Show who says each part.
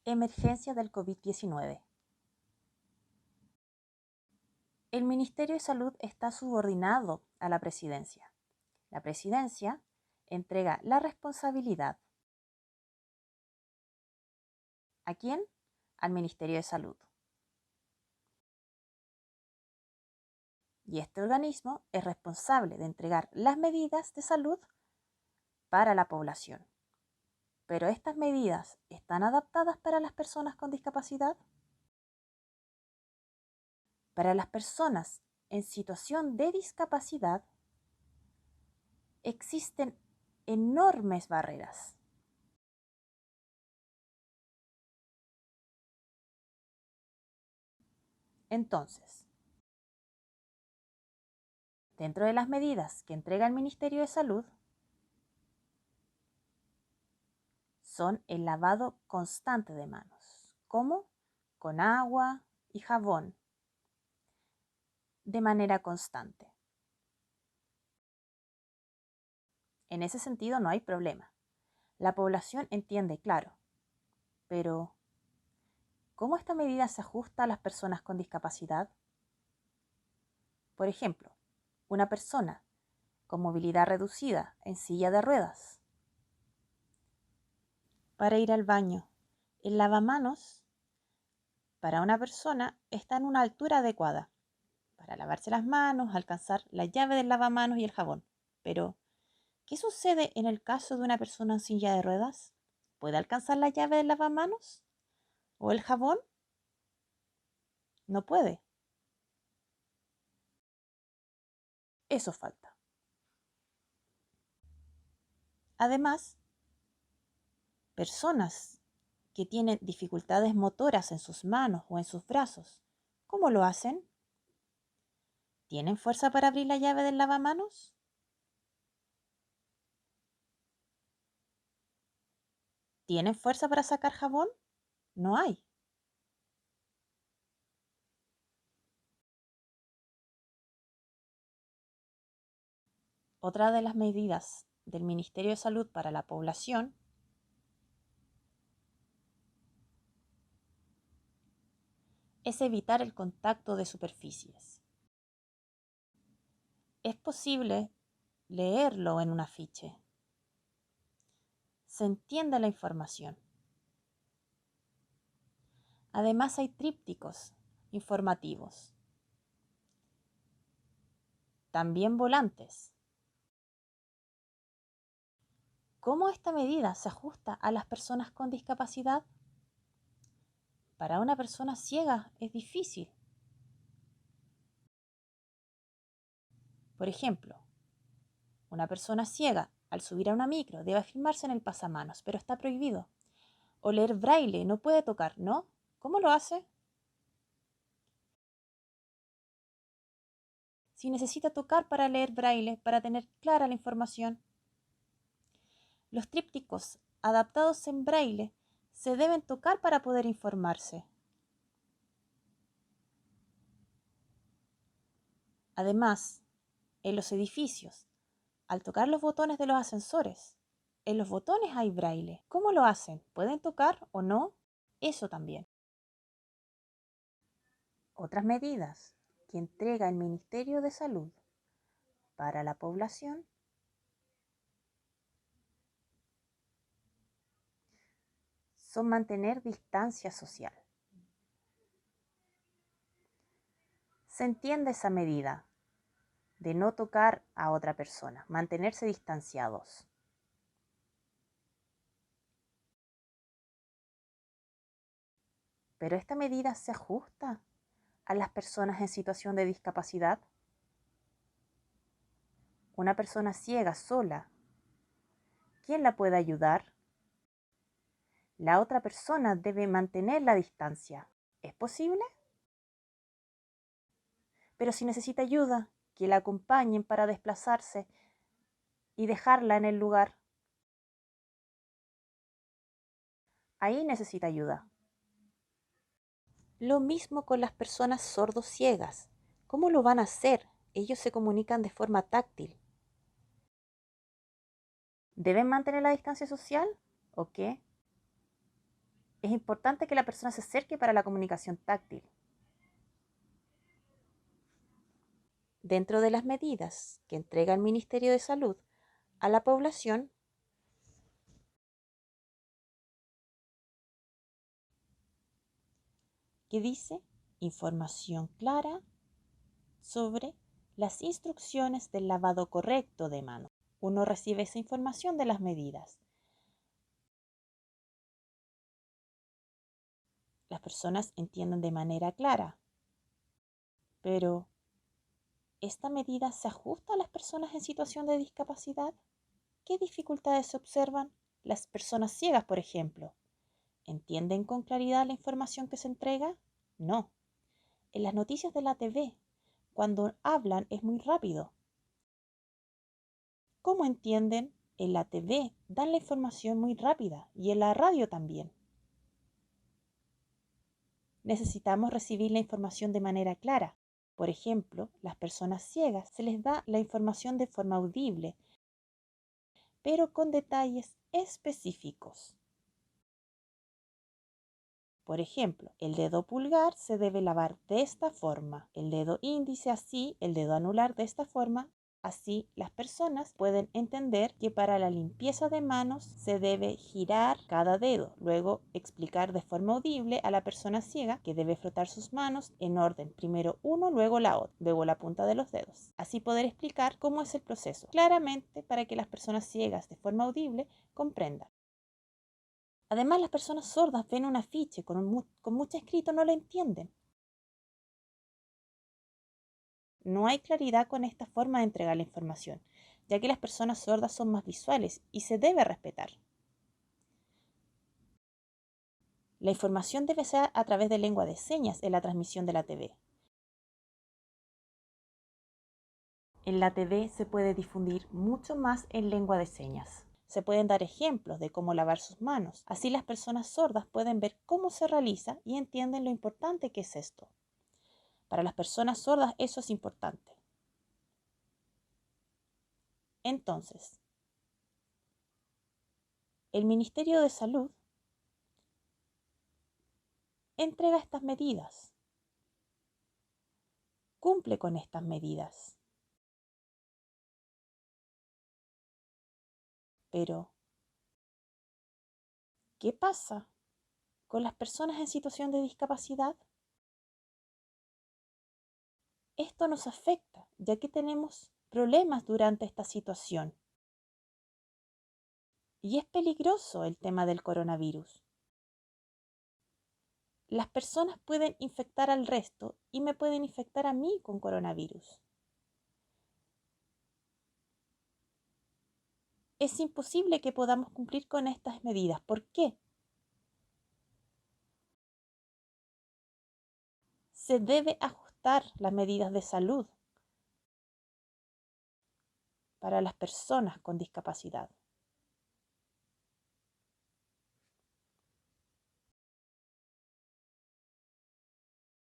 Speaker 1: Emergencia del COVID-19. El Ministerio de Salud está subordinado a la Presidencia. La Presidencia entrega la responsabilidad. ¿A quién? Al Ministerio de Salud. Y este organismo es responsable de entregar las medidas de salud para la población. ¿Pero estas medidas están adaptadas para las personas con discapacidad? Para las personas en situación de discapacidad existen enormes barreras. Entonces, dentro de las medidas que entrega el Ministerio de Salud, son el lavado constante de manos. ¿Cómo? Con agua y jabón, de manera constante. En ese sentido no hay problema. La población entiende, claro. Pero, ¿cómo esta medida se ajusta a las personas con discapacidad? Por ejemplo, una persona con movilidad reducida en silla de ruedas. Para ir al baño, el lavamanos para una persona está en una altura adecuada para lavarse las manos, alcanzar la llave del lavamanos y el jabón. Pero, ¿qué sucede en el caso de una persona en silla de ruedas? ¿Puede alcanzar la llave del lavamanos? ¿O el jabón? No puede. Eso falta. Además, personas que tienen dificultades motoras en sus manos o en sus brazos, ¿cómo lo hacen? ¿Tienen fuerza para abrir la llave del lavamanos? ¿Tienen fuerza para sacar jabón? No hay. Otra de las medidas del Ministerio de Salud para la población es evitar el contacto de superficies. Es posible leerlo en un afiche. Se entiende la información. Además hay trípticos informativos. También volantes. ¿Cómo esta medida se ajusta a las personas con discapacidad? Para una persona ciega es difícil. Por ejemplo, una persona ciega al subir a una micro debe afirmarse en el pasamanos, pero está prohibido. O leer braille, no puede tocar, ¿no? ¿Cómo lo hace? Si necesita tocar para leer braille, para tener clara la información. Los trípticos adaptados en braille se deben tocar para poder informarse. Además, en los edificios, al tocar los botones de los ascensores, en los botones hay braille. ¿Cómo lo hacen? ¿Pueden tocar o no? Eso también. Otras medidas que entrega el Ministerio de Salud para la población son mantener distancia social. Se entiende esa medida de no tocar a otra persona, mantenerse distanciados. ¿Pero esta medida se ajusta a las personas en situación de discapacidad? Una persona ciega sola, ¿quién la puede ayudar? La otra persona debe mantener la distancia. ¿Es posible? Pero si necesita ayuda, que la acompañen para desplazarse y dejarla en el lugar. Ahí necesita ayuda. Lo mismo con las personas sordo-ciegas. ¿Cómo lo van a hacer? Ellos se comunican de forma táctil. ¿Deben mantener la distancia social o qué? Es importante que la persona se acerque para la comunicación táctil. Dentro de las medidas que entrega el Ministerio de Salud a la población, que dice información clara sobre las instrucciones del lavado correcto de manos. Uno recibe esa información de las medidas. Las personas entienden de manera clara, pero ¿esta medida se ajusta a las personas en situación de discapacidad? ¿Qué dificultades se observan? Las personas ciegas, por ejemplo, ¿entienden con claridad la información que se entrega? No. En las noticias de la TV, cuando hablan es muy rápido. ¿Cómo entienden? En la TV dan la información muy rápida y en la radio también. Necesitamos recibir la información de manera clara. Por ejemplo, las personas ciegas se les da la información de forma audible, pero con detalles específicos. Por ejemplo, el dedo pulgar se debe lavar de esta forma, el dedo índice así, el dedo anular de esta forma. Así las personas pueden entender que para la limpieza de manos se debe girar cada dedo, luego explicar de forma audible a la persona ciega que debe frotar sus manos en orden, primero uno, luego la otra, luego la punta de los dedos. Así poder explicar cómo es el proceso, claramente para que las personas ciegas de forma audible comprendan. Además, las personas sordas ven un afiche con mucho escrito, no lo entienden. No hay claridad con esta forma de entregar la información, ya que las personas sordas son más visuales y se debe respetar. La información debe ser a través de lengua de señas en la transmisión de la TV. En la TV se puede difundir mucho más en lengua de señas. Se pueden dar ejemplos de cómo lavar sus manos. Así las personas sordas pueden ver cómo se realiza y entienden lo importante que es esto. Para las personas sordas eso es importante. Entonces, el Ministerio de Salud entrega estas medidas, cumple con estas medidas. Pero, ¿qué pasa con las personas en situación de discapacidad? Esto nos afecta, ya que tenemos problemas durante esta situación. Y es peligroso el tema del coronavirus. Las personas pueden infectar al resto y me pueden infectar a mí con coronavirus. Es imposible que podamos cumplir con estas medidas. ¿Por qué? Se debe ajustar las medidas de salud para las personas con discapacidad.